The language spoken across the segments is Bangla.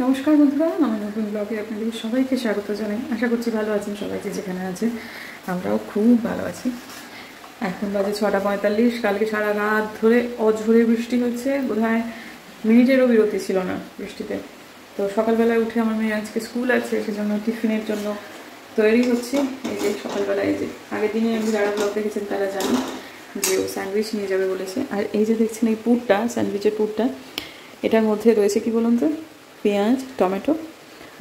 নমস্কার বন্ধুরা, আমার নতুন ব্লগে আপনাদের সবাইকে স্বাগত জানাই। আশা করছি ভালো আছেন সবাই, যে যেখানে আছে। আমরাও খুব ভালো আছি। এখন বাজে 6:45। কালকে সারা রাত ধরে অঝোরে বৃষ্টি হচ্ছে, বোধহয় মিনিটেরও বিরতি ছিল না বৃষ্টিতে। তো সকালবেলায় উঠে আমার মেয়ে আজকে স্কুল আছে, সেজন্য টিফিনের জন্য তৈরি হচ্ছি। এই যে সকালবেলায়, এই যে আগের দিনে আমি যারা ব্লগ দেখেছেন তারা জানি যে ও স্যান্ডউইচ নিয়ে যাবে বলেছে। আর এই যে দেখছেন এই পুরটা, স্যান্ডউইচের পুরটা, এটার মধ্যে রয়েছে কি বলুন তো, পেঁয়াজ, টমেটো,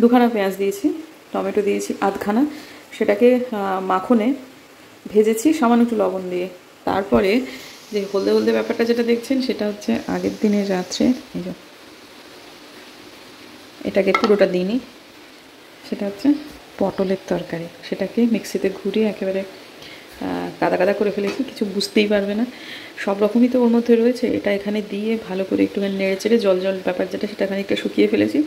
দুখানা পেঁয়াজ দিয়েছি, টমেটো দিয়েছি আধখানা, সেটাকে মাখনে ভেজেছি সামান্য একটু লবণ দিয়ে। তারপরে যে হলদে হলদে ব্যাপারটা যেটা দেখছেন, সেটা হচ্ছে আগের দিনের রাত্রে এই যে এটাকে পুরোটা দিইনি, সেটা হচ্ছে পটলের তরকারি। সেটাকে মিক্সিতে ঘুরিয়ে একেবারে কাদা কাদা করে ফেলেছি, কিছু বুঝতেই পারবে না। সব রকমই তো ওর মধ্যে রয়েছে। এটা এখানে দিয়ে ভালো করে একটুখানি নেড়ে চেড়ে জল জল ব্যাপার যেটা, সেটা খানিকটা শুকিয়ে ফেলেছি।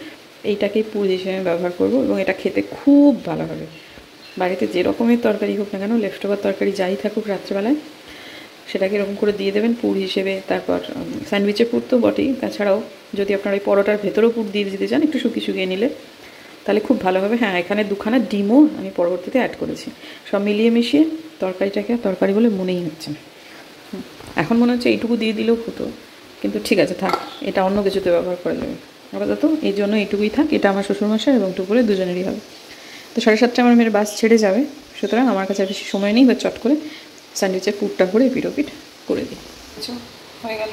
এইটাকেই পুর হিসেবে ব্যবহার করব এবং এটা খেতে খুব ভালো হবে। বাড়িতে যে রকমের তরকারি হোক না কেন, লেফট ওভার তরকারি যাই থাকুক রাত্রেবেলায়, সেটাকে এরকম করে দিয়ে দেবেন পুর হিসেবে। তারপর স্যান্ডউইচের পুর তো বটেই, তাছাড়াও যদি আপনার ওই পরোটার ভেতরেও পুর দিয়ে দিতে চান একটু শুকিয়ে নিলে, তাহলে খুব ভালো হবে। হ্যাঁ, এখানে দুখানা ডিমও আমি পরবর্তীতে অ্যাড করেছি। সব মিলিয়ে মিশিয়ে তরকারিটাকে তরকারি বলে মনেই হচ্ছে না। এখন মনে হচ্ছে এইটুকু দিয়ে দিলেও হতো, কিন্তু ঠিক আছে থাক, এটা অন্য কিছুতে ব্যবহার করা যাবে আপাতত। এই জন্য এইটুকুই থাক। এটা আমার শ্বশুরমশাই এবং টুকুরে দুজনেরই হবে। তো 7:30 আমার মেয়ের বাস ছেড়ে যাবে, সুতরাং আমার কাছে বেশি সময় নেই, বা চট করে স্যান্ডউইচের পুরটা করে পিঠ করে দিই। আচ্ছা, হয়ে গেল।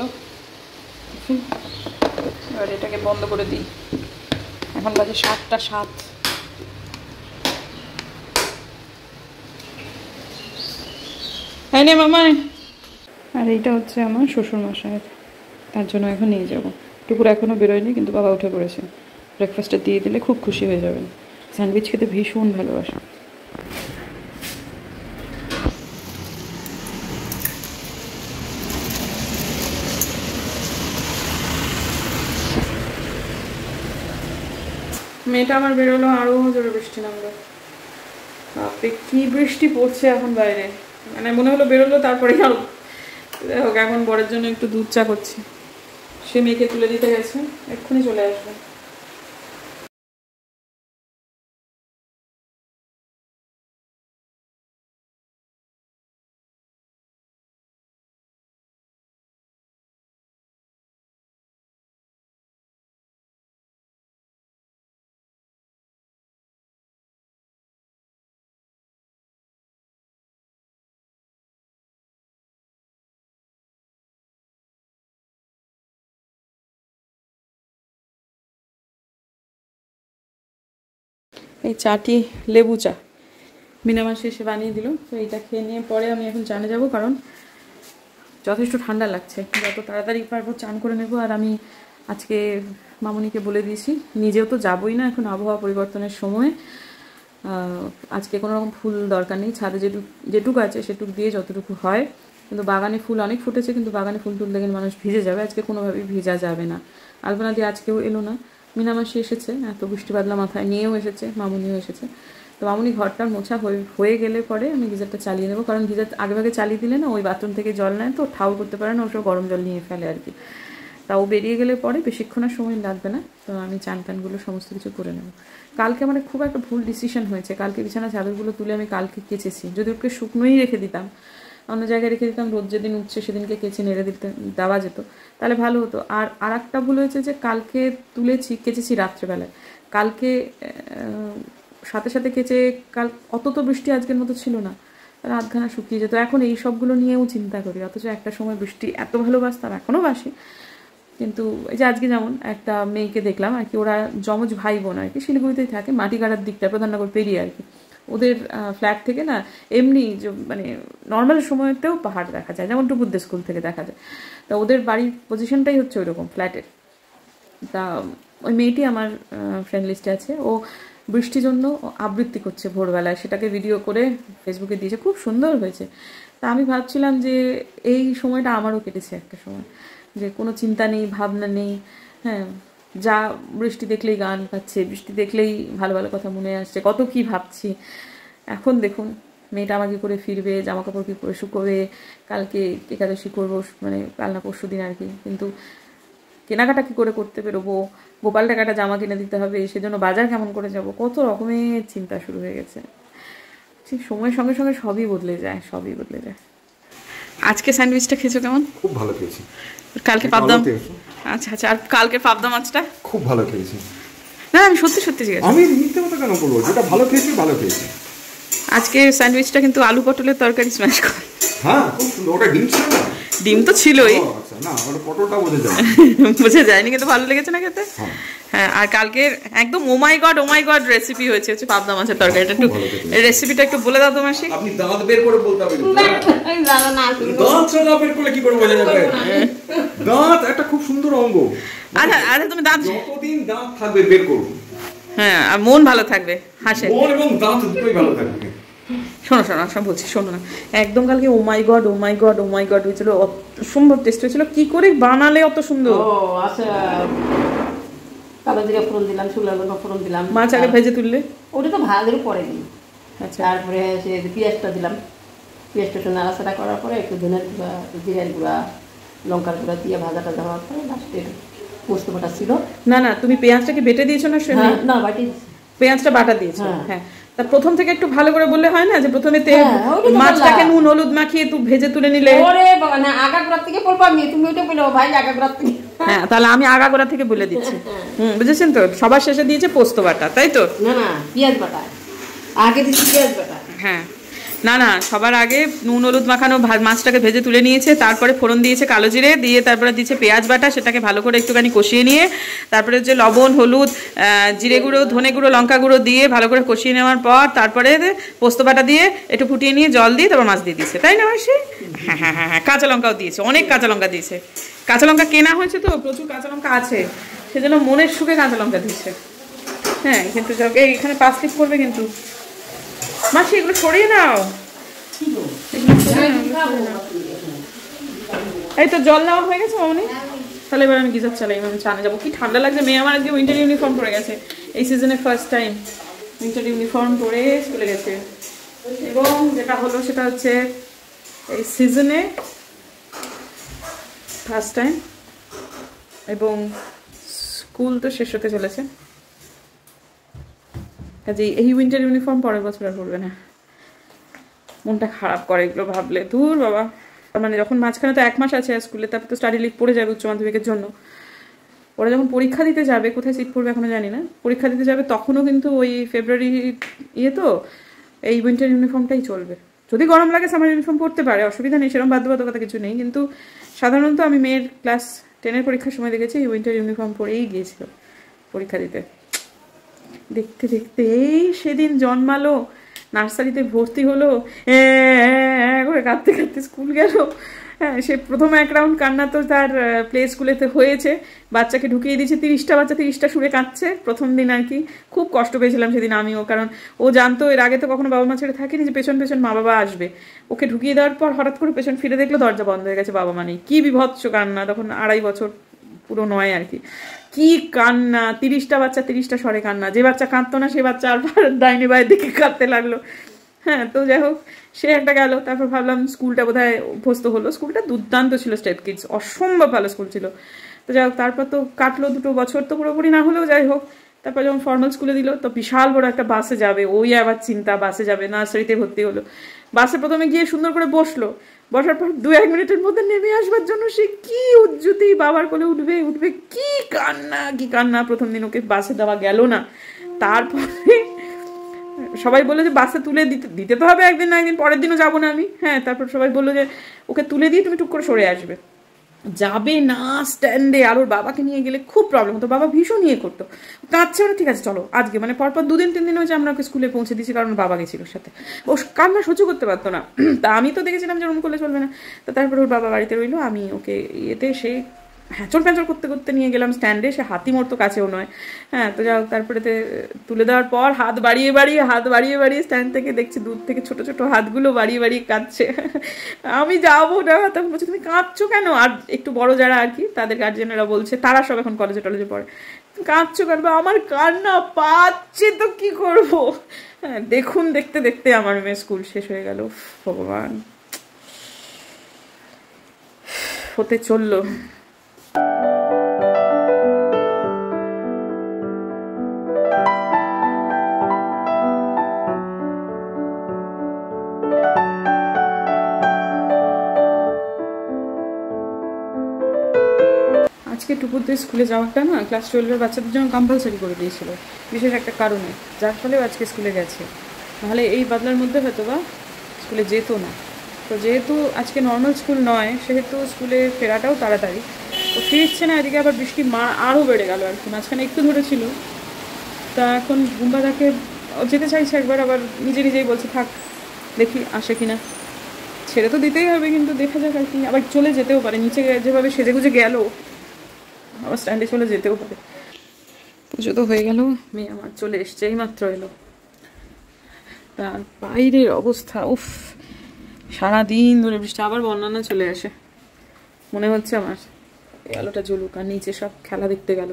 এবার এটাকে বন্ধ করে দিই। এখন বাজে 7:07। হ্যাঁ নে মামায়। আর এইটা হচ্ছে আমার শ্বশুরমশাইয়ের, তার জন্য এখন নিয়ে যাব। টুকুর এখনও বেরোয়নি, কিন্তু বাবা উঠে পড়েছে। ব্রেকফাস্টটা দিয়ে দিলে খুব খুশি হয়ে যাবেন। স্যান্ডউইচ খেতে ভীষণ ভালোবাসে। মেয়েটা আমার বেরোলো, আরও জোরে বৃষ্টি নামলো। বাপরে কি বৃষ্টি পড়ছে এখন বাইরে, মানে মনে হলো বেরোলো তারপরে গেল। যাই হোক, এখন বরের জন্য একটু দুধ চা করছি। সে মেয়েকে তুলে দিতে গেছে, এক্ষুনি চলে আসবে। এই চাটি লেবু চা মিনা মাসি এসে বানিয়ে দিল। তো এইটা খেয়ে নিয়ে পরে আমি এখন চানে যাব, কারণ যথেষ্ট ঠান্ডা লাগছে। যত তাড়াতাড়ি পারবো চান করে নেব। আর আমি আজকে মামুনিকে বলে দিয়েছি, নিজেও তো যাবোই না এখন আবহাওয়া পরিবর্তনের সময়। আজকে কোনো রকম ফুল দরকার নেই, ছাদে যেটুকু আছে সেটুকু দিয়ে যতটুকু হয়। কিন্তু বাগানে ফুল অনেক ফুটেছে, কিন্তু বাগানে ফুল তুলতে গেলে মানুষ ভিজে যাবে। আজকে কোনোভাবেই ভিজা যাবে না। আলপনা দিয়ে আজকেও এলো না। মিনামাসি এসেছে, এত বৃষ্টি বাদলা মাথায় নিয়েও এসেছে, মামুনিও এসেছে। তো মামুনি ঘরটার মোছা হয়ে গেলে পরে আমি গিজারটা চালিয়ে নেবো, কারণ গিজার আগে চালিয়ে দিলে না ওই বাথরুম থেকে জল নেয়, তো ঠাউর করতে পারে না, ওসব গরম জল নিয়ে ফেলে আর কি। তাও বেরিয়ে গেলে পরে বেশিক্ষণ আর সময় লাগবে না। তো আমি চান টানগুলো সমস্ত কিছু করে নেব। কালকে আমার খুব একটা ভুল ডিসিশন হয়েছে। কালকে বিছানা চাদরগুলো তুলে আমি কালকে কেচেছি। যদি ওকে শুকনোই রেখে দিতাম, অন্য জায়গায় রেখে দিতাম, রোদ যেদিন উঠছে সেদিনকে কেচে নেড়ে দেওয়া যেত, তাহলে ভালো হতো। আর একটা ভুল হয়েছে যে কালকে কেচেছি রাত্রেবেলায়। কালকে সাথে সাথে কেচে অত তো বৃষ্টি আজকের মতো ছিল না, তাহলে আধখানা শুকিয়ে যেত। এখন এই সবগুলো নিয়েও চিন্তা করি, অথচ একটা সময় বৃষ্টি এত ভালোবাসতাম, এখনও বাসি। কিন্তু এই যে আজকে যেমন একটা মেয়েকে দেখলাম আর কি, ওরা যমজ ভাই বোন আর কি, শিলিগুড়িতেই থাকে, মাটিগাড়ার দিকটা, প্রধাননগর পেরিয়ে আর কি। ওদের ফ্ল্যাট থেকে না এমনি মানে নর্মাল সময়তেও পাহাড় দেখা যায়, যেমন টুকুরদের স্কুল থেকে দেখা যায়। তা ওদের বাড়ির পজিশনটাই হচ্ছে ওই রকম ফ্ল্যাটের। তা ওই মেয়েটি আমার ফ্রেন্ড লিস্টে আছে। ও বৃষ্টির জন্য আবৃত্তি করছে ভোরবেলায়, সেটাকে ভিডিও করে ফেসবুকে দিয়েছে, খুব সুন্দর হয়েছে। তা আমি ভাবছিলাম যে এই সময়টা আমারও কেটেছে একটা সময়, যে কোনো চিন্তা নেই, ভাবনা নেই। হ্যাঁ, যা বৃষ্টি দেখলেই গান পাচ্ছে, বৃষ্টি দেখলেই ভালো ভালো কথা মনে আসছে, কত কি ভাবছি। এখন দেখুন, মেয়েটা আমাকে করে ফিরবে, জামা কাপড় কী করে শুকোবে, কালকে একাদশী করবো, মানে কাল না পরশু দিন আর কি। কিন্তু কেনাকাটা কী করে করতে বেরোবো, গোপালটাকে একটা জামা কিনে দিতে হবে, সেজন্য বাজার কেমন করে যাব, কত রকমের চিন্তা শুরু হয়ে গেছে। ঠিক সময়ের সঙ্গে সঙ্গে সবই বদলে যায়, সবই বদলে যায়। আজকে স্যান্ডউইচটা খেয়েছো কেমন? খুব ভালো খেয়েছি। কালকে পাবদাম, আচ্ছা আচ্ছা, আর কালকে পাবদা মাছটা খুব ভালো খেয়েছি। না আমি সত্যি সত্যি জিজ্ঞাসা, আমি মিথ্যে কথা কেন বলবো, যেটা ভালো খেয়েছি ভালো খেয়েছি। আজকে স্যান্ডউইচটা কিন্তু আলু পটলের তরকারি স্ম্যাশ করে। হ্যাঁ খুব সুন্দর। ওটা ডিম ছিল না? ডিম তো ছিলই। আচ্ছা, না ওটা পটলটা বোঝা যায় বোঝা যায়নি, কিন্তু ভালো লেগেছে না খেতে? হ্যাঁ, আর কালকের একদম ও মাই গড রেসিপি হয়েছে হচ্ছে পাবদা মাছের তরকারিটা। একটু রেসিপিটা একটু বলে দাও তো মাসি। আপনি দাঁত বের করে বলতে হবে। দাঁত না বের করলে কি করে বোঝা যাবে? দাঁত একটা খুব সুন্দর অঙ্গ। আচ্ছা আচ্ছা, তুমি দাঁত যতদিন দাঁত থাকবে বের করুন। হ্যাঁ, আর মন ভালো থাকবে, হাসে। মন এবং দাঁত দুটোই ভালো থাকবে। শোনো শোনো, সব বলছি, শোনো না। একদম কালকে ও মাই গড হয়েছিল, অসম্ভব টেস্ট হয়েছিল। কি করে বানালে অত সুন্দর? ও আচ্ছা, কালো জিরা ফোড়ন দিলাম, শুকনো লঙ্কা ফোড়ন দিলাম। মাছ আগে ভেজে তুললে? ওটা তো ভাজের পরে দিই। আচ্ছা, তারপরে সে পেঁয়াজটা দিলাম, পেঁয়াজটা একটু নাড়াচাড়া করার পরে একটু ধনের গুঁড়া, জিরার গুঁড়া, লঙ্কার গুঁড়া দিয়ে ভাজাটা দেওয়ার পরে লাস্টে পোস্ত বাটা ছিল। না না, তুমি পেঁয়াজটাকে বেটে দিয়েছো না? না, বাটি পেঁয়াজটা বাটা দিয়েছো। হ্যাঁ, তা প্রথম থেকে একটু ভালো করে বললে হয় না, যে প্রথমে মাছটাকে নুন হলুদ মাখিয়ে তুই ভেজে তুলে নিলে? ওরে বাবা, না আগাগোড়া থেকে বলবো আমি, তুমি ওইটা বলো ভাই আগাগোড়া থেকে। হ্যাঁ, তাহলে আমি আগাগোড়া থেকে বলে দিচ্ছি। বুঝেছেন তো? সবার শেষে দিয়েছে পোস্ত বাটা, তাই তো? না না, পেঁয়াজ বাটা আগে দিচ্ছি, পেঁয়াজ বাটা। হ্যাঁ, না না, সবার আগে নুন হলুদ মাখানো মাছটাকে ভেজে তুলে নিয়েছে, তারপরে ফোড়ন দিয়েছে কালো জিরে দিয়ে, তারপরে দিয়েছে পেঁয়াজ বাটা, সেটাকে ভালো করে একটুখানি কষিয়ে নিয়ে তারপরে যে লবণ হলুদ জিরে গুঁড়ো ধনে গুঁড়ো লঙ্কা গুঁড়ো দিয়ে ভালো করে কষিয়ে নেওয়ার পর তারপরে পোস্ত বাটা দিয়ে একটু ফুটিয়ে নিয়ে জল দিয়ে তারপর মাছ দিয়ে দিয়েছে, তাই না মাসি? হ্যাঁ হ্যাঁ হ্যাঁ হ্যাঁ, কাঁচা লঙ্কাও দিয়েছে, অনেক কাঁচা লঙ্কা দিয়েছে। কাঁচা লঙ্কা কেনা হয়েছে তো, প্রচুর কাঁচা লঙ্কা আছে, সেজন্য মনের সুখে কাঁচা লঙ্কা দিচ্ছে। হ্যাঁ, কিন্তু এখানে 5 ক্লিপ করবে কিন্তু। মাসি এগুলো সরিয়ে নাও। এই তো জল নেওয়া হয়ে গেছে মামনি, তাহলে এবার আমি গিজার চালাই, আমি চানে যাবো। কি ঠান্ডা লাগছে, মেয়ে আমার আজকে উইন্টার ইউনিফর্ম পরে গেছে, এই সিজনে ফার্স্ট টাইম উইন্টার ইউনিফর্ম পরে স্কুলে গেছে। এবং যেটা হলো সেটা হচ্ছে এই সিজনে ফার্স্ট টাইম, এবং স্কুল তো শেষ হতে চলেছে, কাজে এই উইন্টার ইউনিফর্ম পরের বছর আর পড়বে না। মনটা খারাপ করে এগুলো ভাবলে, দূর বাবা। মানে যখন মাঝখানে তো 1 মাস আছে স্কুলে, তারপর তো স্টাডি লিভ পড়ে যাবে উচ্চ মাধ্যমিকের জন্য। ওরা যখন পরীক্ষা দিতে যাবে, কোথায় সিট পড়বে এখনো জানি না, পরীক্ষা দিতে যাবে তখনও কিন্তু ওই ফেব্রুয়ারি তো এই উইন্টার ইউনিফর্মটাই চলবে। যদি গরম লাগে সামার ইউনিফর্ম পড়তে পারে, অসুবিধা নেই, সেরকম বাধ্যবাধকতা কিছু নেই। কিন্তু সাধারণত আমি মেয়ের ক্লাস 10-এর পরীক্ষার সময় দেখেছি এই উইন্টার ইউনিফর্ম পরেই গিয়েছিল পরীক্ষা দিতে। দেখতে দেখতে এই সেদিন জন্মালো, নার্সারিতে ভর্তি হলো, করে কাঁদতে কাঁদতে স্কুল গেল। হ্যাঁ, সে প্রথম 1 রাউন্ড কান্না তো তার প্লে স্কুলেতে হয়েছে, বাচ্চাকে ঢুকিয়ে দিয়েছে, 30টা বাচ্চা 30টা সুরে কাঁদছে প্রথম দিন আর কি। খুব কষ্ট পেয়েছিলাম সেদিন আমিও, কারণ ও জানতো এর আগে তো কখনো বাবা মা ছেড়ে থাকেনি যে পেছন পেছন মা বাবা আসবে। ওকে ঢুকিয়ে দেওয়ার পর হঠাৎ করে পেছন ফিরে দেখলো দরজা বন্ধ হয়ে গেছে, বাবা মা নেই। কি বিভৎস কান্না, তখন 2.5 বছর পুরো নয় আর কি। কি কান্না, 30টা বাচ্চা 30টা স্বরে কান্না। যে বাচ্চা কাঁদতো না সে বাচ্চা আর ডাইনি বাইরের দিকে কাঁদতে লাগলো। হ্যাঁ, তো যাই হোক, সে একটা গেল। তারপর ভাবলাম স্কুলটা বোধহয় অভ্যস্ত হলো। স্কুলটা দুর্দান্ত ছিল, স্টেপ কিডস অসম্ভব ভালো স্কুল ছিল। তো যাই হোক, তারপর তো কাটলো 2 বছর, তো পুরোপুরি না হলেও যাই হোক। তারপর যখন ফর্মাল স্কুলে দিল, তো বিশাল বড় একটা বাসে যাবে, ওই আবার চিন্তা, বাসে যাবে। নার্সারিতে ভর্তি হলো, বাসে প্রথমে গিয়ে সুন্দর করে বসলো, বসার পর 2-1 মিনিটের মধ্যে নেমে আসবার জন্য সে কি উজ্জুতি, বাবার কোলে উঠবে উঠবে, কি কান্না। প্রথম দিন ওকে বাসে দেওয়া গেল না। তারপরে সবাই বললো যে বাসে তুলে দিতে তো হবে একদিন না একদিন, পরের দিনও যাবো না আমি। হ্যাঁ, তারপর সবাই বললো যে ওকে তুলে দিয়ে তুমি টুক করে সরে আসবে, যাবে না স্ট্যান্ডে। আর ওর বাবাকে নিয়ে গেলে খুব প্রবলেম হতো, বাবা ভীষণ ইয়ে করতো, কাঁদছে না, ঠিক আছে চলো আজকে। মানে পরপর 2-3 দিন হয়েছে আমরা ওকে স্কুলে পৌঁছে দিয়েছি, কারণ বাবা গেছিল সাথে। ও কান্না সহ্য করতে পারতো না। তা আমি তো দেখেছিলাম যে ওরকম করলে চলবে না। তো তারপরে ওর বাবা বাড়িতে রইলো, আমি ওকে ইয়েতে সে হ্যাঁচর প্যাঁচর করতে করতে নিয়ে গেলাম স্ট্যান্ডে, সে হাতি মরতো কাছেও নয়। হ্যাঁ, তো যাই হোক, তারপরে তুলে দেওয়ার পর হাত বাড়িয়ে বাড়িয়ে স্ট্যান্ড থেকে দেখছি দূর থেকে ছোট ছোট হাতগুলো বাড়িয়ে বাড়িয়ে কাঁদছে। আমি যাবো না, তখন বলছি তুমি কাঁদছো কেন? আর একটু বড় যারা আর কি, তাদের গার্জিয়ানেরা বলছে, তারা সব এখন কলেজে টলেজে পড়ে, কাঁদছো কেন? আমার কান্না পাচ্ছে তো কি করবো। হ্যাঁ, দেখুন দেখতে দেখতে আমার মেয়ে স্কুল শেষ হয়ে গেল। ভগবান, হতে চললো। টুকুরদের স্কুলে যাওয়াটা না ক্লাস 12-এর বাচ্চাদের জন্য কম্পালসারি করে দিয়েছিল বিশেষ একটা কারণে, যার ফলেও আজকে স্কুলে গেছে। নাহলে এই বাদলার মধ্যে হয়তো বা স্কুলে যেত না। তো যেহেতু আজকে নর্মাল স্কুল নয়, সেহেতু স্কুলে ফেরাটাও তাড়াতাড়ি। তো ফিরছে না, এদিকে আবার বৃষ্টি আরও বেড়ে গেল আর কি। মাঝখানে একটু ধরেছিল, তা এখন বুম্বাদাকে যেতে চাইছে একবার, আবার নিজেই বলছে থাক দেখি আসে কিনা। ছেড়ে তো দিতেই হবে, কিন্তু দেখা যাক আর কি। আবার চলে যেতেও পারে, নিচে যেভাবে সেজেগুজে গেল আবার স্ট্যান্ডে চলে যেতেও পারে। পুজো তো হয়ে গেল, মেয়ে আমার চলে এসছে, এই মাত্র এলো। তার বাইরের অবস্থা, উফ, সারাদিন ধরে বৃষ্টি। আবার বন্যা চলে আসে মনে হচ্ছে আমার। এই আলোটা জ্বলুক। আর নিচে সব খেলা দেখতে গেল।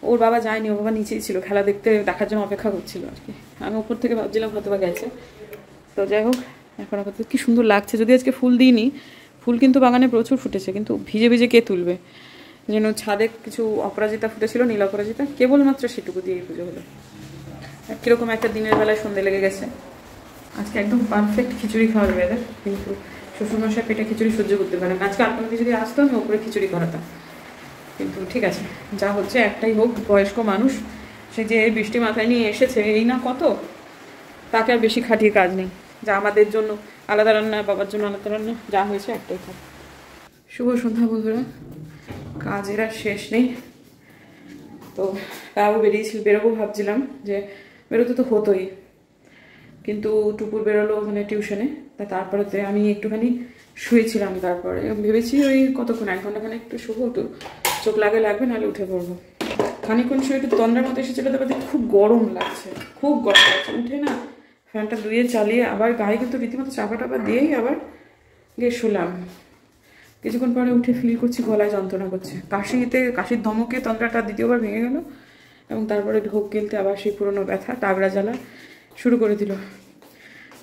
ওর বাবা যায়নি, ওর বাবা নিচেই ছিল, খেলা দেখার জন্য অপেক্ষা করছিল আর কি। আমি ওপর থেকে ভাবছিলাম হয়তো বা গেছে। তো যাই হোক, এখন আপাতত কি সুন্দর লাগছে। যদি আজকে ফুল দিইনি, ফুল কিন্তু বাগানে প্রচুর ফুটেছে, কিন্তু ভিজে ভিজে কে তুলবে। যেন ছাদে কিছু অপরাজিতা ফুটেছিল, নীল অপরাজিতা, কেবলমাত্র সেটুকু দিয়েই পুজো হলো। কীরকম একটা দিনের বেলায় সন্ধে লেগে গেছে। আজকে একদম পারফেক্ট খিচুড়ি খাওয়ার ওয়েদার, কিন্তু শ্বশুরমশাই পেটে খিচুড়ি সহ্য করতে পারে না। আজকে আপনাদের যদি আসতো আমি ওপরে খিচুড়ি করাতাম, কিন্তু ঠিক আছে, যা হচ্ছে একটাই হোক। বয়স্ক মানুষ, সে যে বৃষ্টি মাথায় নিয়ে এসেছে এই না কত, তাকে আর বেশি খাটিয়ে কাজ নেই। যা আমাদের জন্য আলাদা রান্না, বাবার জন্য আলাদা রান্না, যা হয়েছে একটাই থাক। শুভ সন্ধ্যা বন্ধুরা, কাজের আর শেষ নেই। তো তাও বেরোবো ভাবছিলাম, যে বেরোতে তো হতোই, কিন্তু টুপুর বেরোলো মানে টিউশনে। তারপরেতে আমি একটুখানি শুয়েছিলাম। তারপরে ভেবেছি ওই কতক্ষণ, 1 ঘন্টাখানে একটু শুবো, তো চোখ লাগবে, নাহলে উঠে পড়বো। খানিক্ষণ শুয়ে একটু তন্দ্রার মতো এসেছিলো, তারপরে খুব গরম লাগছে, খুব গরম লাগছে। উঠে না ফ্যানটা ধুয়ে চালিয়ে আবার গায়ে কিন্তু রীতিমতো চাপা টাপা দিয়েই আবার গিয়ে শুলাম। কিছুক্ষণ পরে উঠে ফিল করছি গলায় যন্ত্রণা করছে। কাশির ধমকে তন্দ্রাটা দ্বিতীয়বার ভেঙে গেল, এবং তারপরে ঢোক গিলতে আবার সেই পুরোনো ব্যথা, টাগড়া জ্বালা শুরু করে দিল।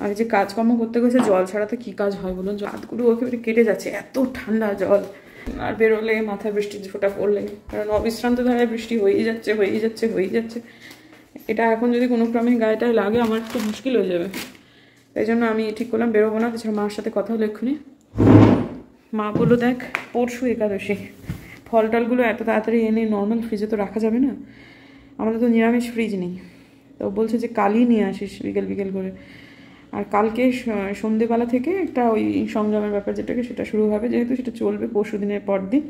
আর যে কাজকর্ম করতে গেছে, জল ছাড়া তো কী কাজ হয় বলুন। হাতগুলো একেবারে কেটে যাচ্ছে, এত ঠান্ডা জল। আর বেরোলে মাথায় বৃষ্টির ফোঁটা পড়লে, কারণ অবিশ্রান্ত ধারায় বৃষ্টি হয়েই যাচ্ছে। এটা এখন যদি কোনো ক্রমে গায়েটায় লাগে, আমার একটু মুশকিল হয়ে যাবে। তাই জন্য আমি ঠিক করলাম বেরোবো না। তাছাড়া মার সাথে কথা হলো এক্ষুনি। মা বললো দেখ, পরশু একাদশী, ফল টলগুলো এত তাড়াতাড়ি এনে নর্মাল ফ্রিজে তো রাখা যাবে না, আমাদের তো নিরামিষ ফ্রিজ নেই। তো বলছে যে কালই নিয়ে আসিস বিকেল করে। আর কালকে সন্ধেবেলা থেকে একটা ওই সংযমের ব্যাপার যেটাকে, সেটা শুরু হবে, যেহেতু সেটা চলবে পরশু দিনের পর দিন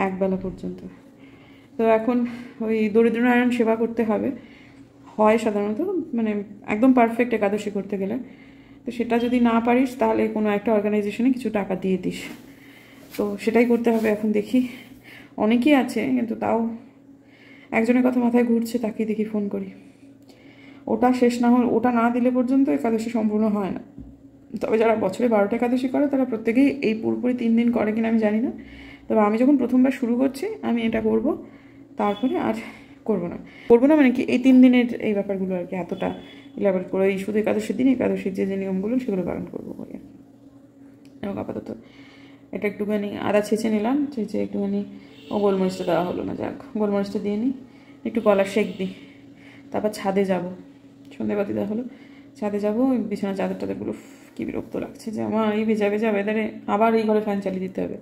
একবেলা পর্যন্ত। তো এখন ওই দরিদ্রনারায়ণ সেবা করতে হবে, হয় সাধারণত, মানে একদম পারফেক্ট একাদশী করতে গেলে। তো সেটা যদি না পারিস, তাহলে কোনো একটা অর্গানাইজেশনে কিছু টাকা দিয়ে দিস। তো সেটাই করতে হবে। এখন দেখি, অনেকেই আছে, কিন্তু তাও একজনের কথা মাথায় ঘুরছে, তাকেই দেখি ফোন করি। ওটা শেষ না হলে, ওটা না দিলে পর্যন্ত একাদশী সম্পূর্ণ হয় না। তবে যারা বছরে 12টা একাদশী করে, তারা প্রত্যেকেই এই পুরোপুরি 3 দিন করে কিনা আমি জানি না। তবে আমি যখন প্রথমবার শুরু করছি, আমি এটা করব, তারপরে আর করবো না মানে কি, এই 3 দিনের এই ব্যাপারগুলো আর কি এতটা ইলাবোরেট করে, এই শুধু একাদশীর দিন একাদশীর যে নিয়মগুলো সেগুলো পালন করবো বলে। এবং আপাতত এটা একটুখানি আদা ছেঁচে নিলাম, ছেঁচে একটুখানি গোলমরিচটা দেওয়া হলো না, যাক গোলমরিচটা দিয়ে নিই, একটু কলা শেক দিই। তারপর ছাদে যাব, সন্ধেবাতি দেওয়া হলো, ছাদে যাবো। বিছানা চাদর টাদরগুলো কি বিরক্ত লাগছে যে আমার, এই ভেজা ওয়েদারে আবার এই ঘরে ফ্যান চালিয়ে দিতে হবে।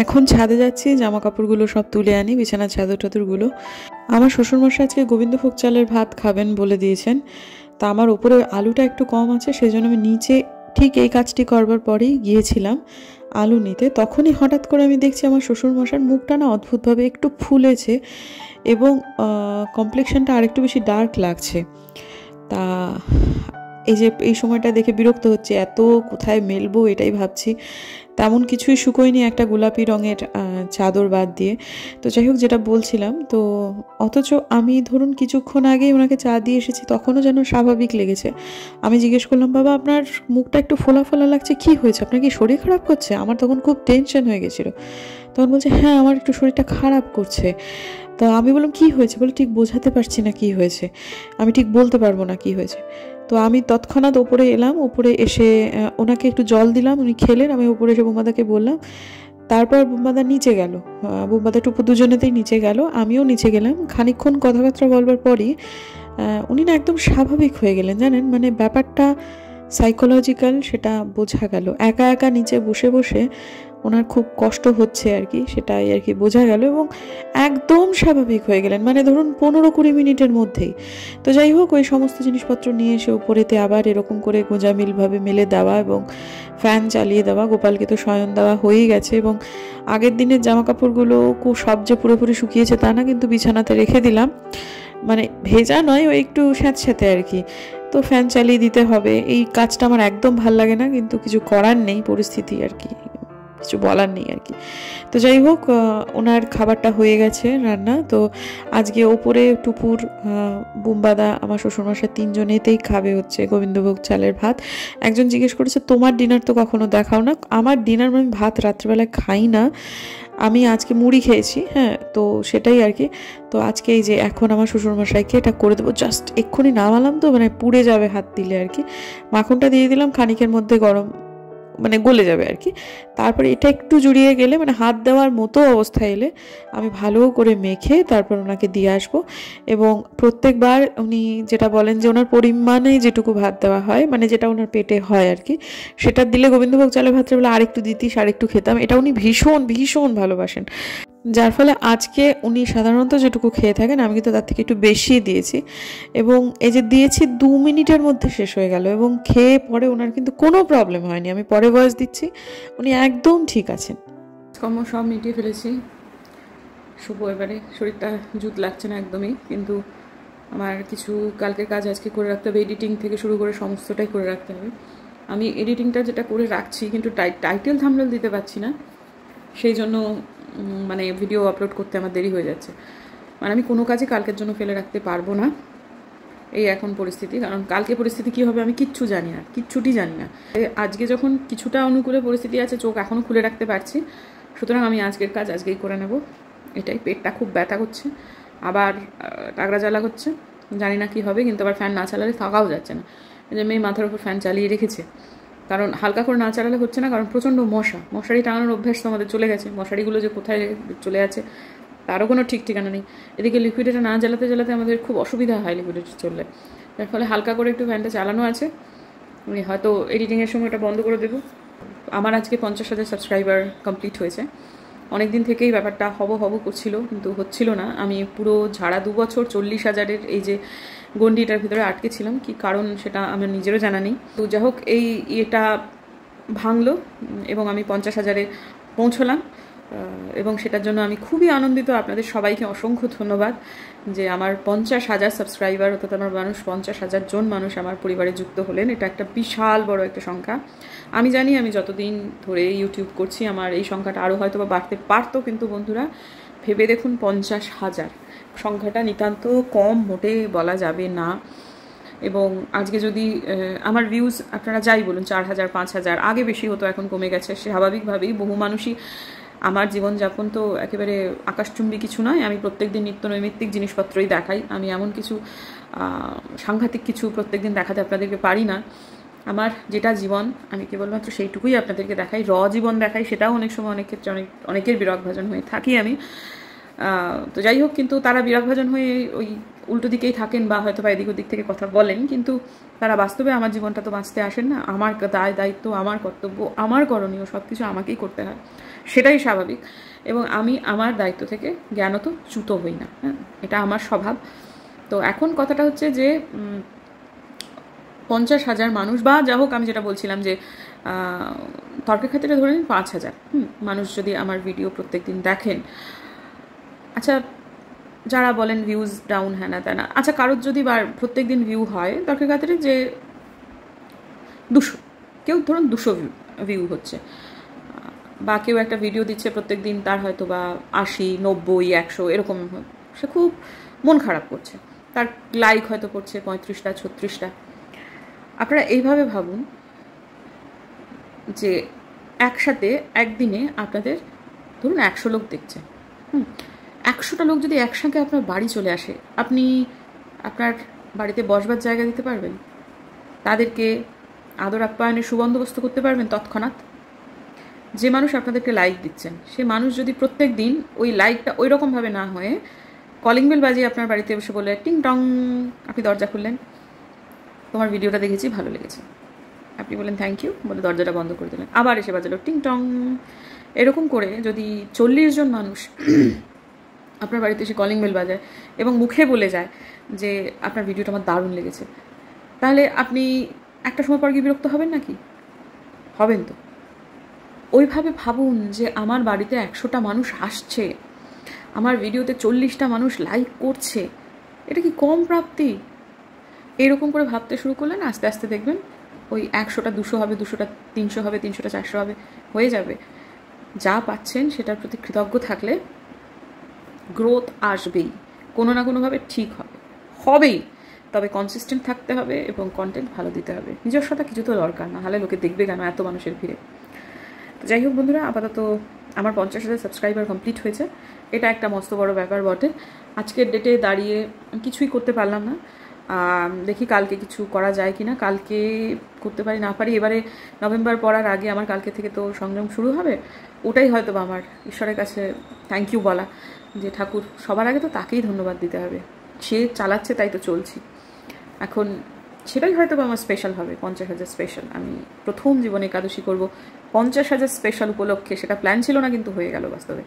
এখন ছাদে যাচ্ছি, জামা কাপড়গুলো সব তুলে আনি, বিছানার চাদর টাদরগুলো। আমার শ্বশুরমশাই আজকে গোবিন্দভোগ চালের ভাত খাবেন বলে দিয়েছেন। তা আমার ওপরে আলুটা একটু কম আছে, সেই জন্য আমি নিচে ঠিক এই কাজটি করবার পরেই গিয়েছিলাম আলু নিতে। তখনই হঠাৎ করে আমি দেখছি আমার শ্বশুরমশার মুখটা না অদ্ভুতভাবে একটু ফুলেছে, এবং কমপ্লেক্সনটা আরেকটু বেশি ডার্ক লাগছে। তা এই সময়টা দেখে বিরক্ত হচ্ছে, এত কোথায় মেলবো এটাই ভাবছি। তেমন কিছুই শুকোয়নি, একটা গোলাপি রঙের চাদর বাদ দিয়ে। তো যাই হোক, যেটা বলছিলাম, তো অথচ আমি ধরুন কিছুক্ষণ আগেই ওনাকে চা দিয়ে এসেছি, তখনও যেন স্বাভাবিক লেগেছে। আমি জিজ্ঞেস করলাম, বাবা আপনার মুখটা একটু ফোলা লাগছে, কি হয়েছে, আপনার কি শরীর খারাপ করছে? আমার তখন খুব টেনশন হয়ে গেছিলো। তখন বলছে, হ্যাঁ আমার একটু শরীরটা খারাপ করছে। তো আমি বললাম, কি হয়েছে? বলে, ঠিক বোঝাতে পারছি না কি হয়েছে, আমি ঠিক বলতে পারবো না কি হয়েছে। তো আমি তৎক্ষণাৎ ওপরে এলাম, ওপরে এসে ওনাকে একটু জল দিলাম, উনি খেলেন। আমি ওপরে এসে বোম্বাদাকে বললাম। তারপর বোম্বাদা নিচে গেল, বোম্বাদা টুপু দুজনেতেই নিচে গেল, আমিও নিচে গেলাম। খানিকক্ষণ কথাবার্তা বলবার পরই উনি না একদম স্বাভাবিক হয়ে গেলেন, জানেন, মানে ব্যাপারটা সাইকোলজিক্যাল, সেটা বোঝা গেল। একা নিচে বসে ওনার খুব কষ্ট হচ্ছে আর কি, সেটাই আর কি বোঝা গেল, এবং একদম স্বাভাবিক হয়ে গেলেন, মানে ধরুন 15-20 মিনিটের মধ্যেই। তো যাই হোক, ওই সমস্ত জিনিসপত্র নিয়ে এসে উপরেতে আবার এরকম করে গোঁজামিলভাবে মেলে দেওয়া এবং ফ্যান চালিয়ে দেওয়া। গোপালকে তো শয়ন দেওয়া হয়েই গেছে, এবং আগের দিনের জামা কাপড়গুলো সব যে পুরোপুরি শুকিয়েছে তা না, কিন্তু বিছানাতে রেখে দিলাম, মানে ভেজা নয়, ওই একটু স্যাঁতস্যাঁতে আর কি। তো ফ্যান চালিয়ে দিতে হবে। এই কাজটা আমার একদম ভাল লাগে না, কিন্তু কিছু করার নেই, পরিস্থিতি আর কি, কিছু বলার নেই আর কি। তো যাই হোক, ওনার খাবারটা হয়ে গেছে রান্না। তো আজকে ওপরে টুপুর, বুম্বাদা, আমার শ্বশুরমশাই 3 জনেতেই খাবে হচ্ছে গোবিন্দভোগ চালের ভাত। একজন জিজ্ঞেস করেছে তোমার ডিনার তো কখনো দেখাও না। আমার ডিনার আমি ভাত রাত্রেবেলায় খাই না, আমি আজকে মুড়ি খেয়েছি, হ্যাঁ, তো সেটাই আর কি। তো আজকে এই যে এখন আমার শ্বশুরমশাইকে এটা করে দেবো, জাস্ট এক্ষুনি নামালাম তো, মানে পুড়ে যাবে হাত দিলে আর কি। মাখনটা দিয়ে দিলাম, খানিকের মধ্যে গরম মানে গলে যাবে আর কি। তারপরে এটা একটু জুড়িয়ে গেলে, মানে হাত দেওয়ার মতো অবস্থা এলে আমি ভালো করে মেখে তারপর ওনাকে দিয়ে আসবো। এবং প্রত্যেকবার উনি যেটা বলেন যে ওনার পরিমাণে যেটুকু ভাত দেওয়া হয়, মানে যেটা ওনার পেটে হয় আর কি, সেটা দিলে গোবিন্দভোগ চালের ভাতের বেলা আরেকটু দিতিস, আরেকটু খেতাম। এটা উনি ভীষণ ভীষণ ভালোবাসেন, যার ফলে আজকে উনি সাধারণত যেটুকু খেয়ে থাকেন আমি কিন্তু তার থেকে একটু বেশি দিয়েছি। এবং এই যে দিয়েছি 2 মিনিটের মধ্যে শেষ হয়ে গেল, এবং খেয়ে পরে ওনার কিন্তু কোনো প্রবলেম হয়নি। আমি পরে ভয়েস দিচ্ছি, উনি একদম ঠিক আছেন। কর্ম সব মিটিয়ে ফেলেছি, শুভ এবারে শরীরটা জুত লাগছে না একদমই, কিন্তু আমার কিছু কালকের কাজ আজকে করে রাখতে হবে, এডিটিং থেকে শুরু করে সমস্তটাই করে রাখতে হবে। আমি এডিটিংটা যেটা করে রাখছি, কিন্তু টাইটেল থাম্বনেল দিতে পারছি না, সেই জন্য মানে ভিডিও আপলোড করতে আমার দেরি হয়ে যাচ্ছে। মানে আমি কোনো কাজই কালকের জন্য ফেলে রাখতে পারবো না, এই এখন পরিস্থিতি। কারণ কালকে পরিস্থিতি কী হবে আমি কিচ্ছু জানি না, কিচ্ছুটি জানি না। আজকে যখন কিছুটা অনুকূলে পরিস্থিতি আছে, চোখ এখনও খুলে রাখতে পারছি, সুতরাং আমি আজকের কাজ আজকেই করে নেব। এটাই, পেটটা খুব ব্যথা করছে, আবার টাকরা জ্বালা হচ্ছে, জানি না কি হবে, কিন্তু আবার ফ্যান না চালালে থাকাও যাচ্ছে না। যে মেয়ে মাথার উপর ফ্যান চালিয়ে রেখেছে, কারণ হালকা করে না চালালে হচ্ছে না, কারণ প্রচণ্ড মশারি টাঙানোর অভ্যাস তো আমাদের চলে গেছে। মশারিগুলো যে কোথায় চলে আছে তারও কোনো ঠিক ঠিকানা নেই। এদিকে লিকুইডেটা না জ্বালাতে জ্বালাতে আমাদের খুব অসুবিধা হয় লিকুইডেটা চললে, যার ফলে হালকা করে একটু ফ্যানটা চালানো আছে। আমি হয়তো এডিটিংয়ের সময় ওটা বন্ধ করে দেবো। আমার আজকে 50,000 সাবস্ক্রাইবার কমপ্লিট হয়েছে। অনেক দিন থেকেই ব্যাপারটা হব করছিল, কিন্তু হচ্ছিল না। আমি পুরো ঝাড়া 2 বছর 40,000-এর এই যে গন্ডিটার ভিতরে আটকে ছিলাম, কি কারণ সেটা আমার নিজেরও জানা নেই। তো যাই হোক, এই ইয়েটা ভাঙলো এবং আমি 50,000-এ পৌঁছলাম, এবং সেটার জন্য আমি খুবই আনন্দিত। আপনাদের সবাইকে অসংখ্য ধন্যবাদ যে আমার 50,000 সাবস্ক্রাইবার, অর্থাৎ আমার 50,000 জন মানুষ আমার পরিবারে যুক্ত হলেন। এটা একটা বিশাল বড় একটা সংখ্যা। আমি জানি আমি যতদিন ধরে ইউটিউব করছি আমার এই সংখ্যাটা আরও হয়তো বা বাড়তে পারতো, কিন্তু বন্ধুরা ভেবে দেখুন 50,000 সংখ্যাটা নিতান্ত কম মোটে বলা যাবে না। এবং আজকে যদি আমার ভিউজ আপনারা যাই বলুন 4,000 5,000, আগে বেশি হতো, এখন কমে গেছে। স্বাভাবিকভাবেই বহু মানুষই, আমার জীবনযাপন তো একেবারে আকাশচুম্বী কিছু নয়। আমি প্রত্যেকদিন নিত্য নৈমিত্তিক জিনিসপত্রই দেখাই, আমি এমন কিছু সাংঘাতিক কিছু প্রত্যেকদিন দেখাতে আপনাদেরকে পারি না। আমার যেটা জীবন আমি কেবলমাত্র সেইটুকুই আপনাদেরকে দেখাই, জীবন দেখাই, সেটাও অনেক সময় অনেক ক্ষেত্রে অনেকের বিরগভাজন হয়ে থাকি আমি। তো যাই হোক, কিন্তু তারা বিরগভাজন হয়ে ওই উল্টো দিকেই থাকেন বা হয়তো বা এদিক ওদিক থেকে কথা বলেন, কিন্তু তারা বাস্তবে আমার জীবনটা তো বাঁচতে আসেন না। আমার দায়িত্ব, আমার কর্তব্য, আমার করণীয় সব কিছু আমাকেই করতে হয়, সেটাই স্বাভাবিক। এবং আমি আমার দায়িত্ব থেকে জ্ঞানত চ্যুত হই না, হ্যাঁ, এটা আমার স্বভাব। তো এখন কথাটা হচ্ছে যে 50,000 মানুষ, বা যা হোক, আমি যেটা বলছিলাম যে তর্কের ক্ষেত্রে ধরে নিন 5,000 মানুষ যদি আমার ভিডিও প্রত্যেক দিন দেখেন। আচ্ছা, যারা বলেন ভিউজ ডাউন, হ্যাঁ না তা না, আচ্ছা কারোর যদি প্রত্যেক দিন ভিউ হয় তর্কের ক্ষেত্রে যে 200, কেউ ধরুন 200 ভিউ হচ্ছে, বা কেউ একটা ভিডিও দিচ্ছে প্রত্যেক দিন, তার হয়তো বা 80, 90, 100 এরকম, সে খুব মন খারাপ করছে, তার লাইক হয়তো পড়ছে 35টা 36টা। আপনারা এইভাবে ভাবুন যে একসাথে একদিনে আপনাদের ধরুন 100 লোক দেখছে, 100টা লোক যদি একসঙ্গে আপনার বাড়ি চলে আসে, আপনি আপনার বাড়িতে বসবার জায়গা দিতে পারবেন? তাদেরকে আদর আপ্যায়নের সুবন্দোবস্ত করতে পারবেন তৎক্ষণাৎ? যে মানুষ আপনাদেরকে লাইক দিচ্ছেন, সে মানুষ যদি প্রত্যেক দিন ওই লাইকটা ওই রকমভাবে না হয়ে কলিং বেল বাজিয়ে আপনার বাড়িতে বসে বলে টিং টং, আপনি দরজা খুললেন, তোমার ভিডিওটা দেখেছি, ভালো লেগেছে, আপনি বলেন থ্যাংক ইউ, বলে দরজাটা বন্ধ করে দিলেন, আবার এসে বাজালো টিং টং, এরকম করে যদি 40 জন মানুষ আপনার বাড়িতে এসে কলিং বেল বাজায় এবং মুখে বলে যায় যে আপনার ভিডিওটা আমার দারুণ লেগেছে, তাহলে আপনি একটা সময় পর কি বিরক্ত হবেন নাকি? হবেন তো। ওইভাবে ভাবুন যে আমার বাড়িতে 100টা মানুষ আসছে, আমার ভিডিওতে 40টা মানুষ লাইক করছে, এটা কি কম প্রাপ্তি? এরকম করে ভাবতে শুরু করলেন, আস্তে আস্তে দেখবেন ওই 100টা 200 হবে, 200টা 300 হবে, 300টা 400 হবে, হয়ে যাবে। যা পাচ্ছেন সেটার প্রতি কৃতজ্ঞ থাকলে গ্রোথ আসবেই, কোনো না কোনোভাবে ঠিক হবেই। তবে কনসিস্টেন্ট থাকতে হবে এবং কন্টেন্ট ভালো দিতে হবে। নিজস্বতা কিছু তো দরকার, না হলে লোকে দেখবে কেন এত মানুষের ভিড়ে। তো যাই হোক বন্ধুরা, আপাতত আমার 50,000 সাবস্ক্রাইবার কমপ্লিট হয়েছে, এটা একটা মস্ত বড় ব্যাপার বটে। আজকের ডেটে দাঁড়িয়ে কিছুই করতে পারলাম না, দেখি কালকে কিছু করা যায় কি না, কালকে করতে পারি না পারি। এবারে নভেম্বর পড়ার আগে আমার কালকে থেকে তো সংযম শুরু হবে, ওটাই হয়তো বা আমার ঈশ্বরের কাছে থ্যাংক ইউ বলা, যে ঠাকুর সবার আগে তো তাকেই ধন্যবাদ দিতে হবে, সে চালাচ্ছে তাই তো চলছি। এখন সেটাই হয়তো বা আমার স্পেশাল হবে, 50,000 স্পেশাল। আমি প্রথম জীবনে একাদশী করব 50,000 স্পেশাল উপলক্ষে, সেটা প্ল্যান ছিল না কিন্তু হয়ে গেল বাস্তবে।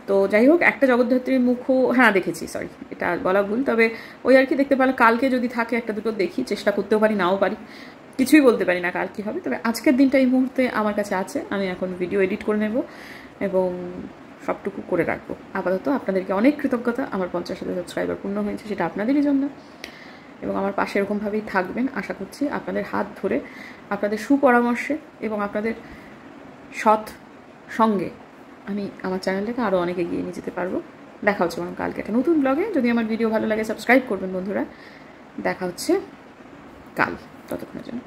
তো যাই হোক, একটা জগদ্ধাত্রীর মুখও দেখেছি, সরি এটা বলা ভুল, তবে ওই আর কি দেখতে পেলাম। কালকে যদি থাকে একটা দুটো দেখি, চেষ্টা করতেও পারি নাও পারি, কিছুই বলতে পারি না কাল কী হবে। তবে আজকের দিনটা এই মুহূর্তে আমার কাছে আছে, আমি এখন ভিডিও এডিট করে নেব এবং সবটুকু করে রাখবো। আপাতত আপনাদেরকে অনেক কৃতজ্ঞতা, আমার 50,000 সাবস্ক্রাইবার পূর্ণ হয়েছে, সেটা আপনাদেরই জন্য। এবং আমার পাশে এরকমভাবেই থাকবেন আশা করছি, আপনাদের হাত ধরে, আপনাদের সুপরামর্শে এবং আপনাদের সৎ সঙ্গে আমি আমার চ্যানেলটাকে আরও অনেক এগিয়ে নিয়ে যেতে পারবো। দেখা হচ্ছে বরং কালকে একটা নতুন ব্লগে। যদি আমার ভিডিও ভালো লাগে সাবস্ক্রাইব করবেন বন্ধুরা। দেখা হচ্ছে কাল, ততক্ষণের জন্য।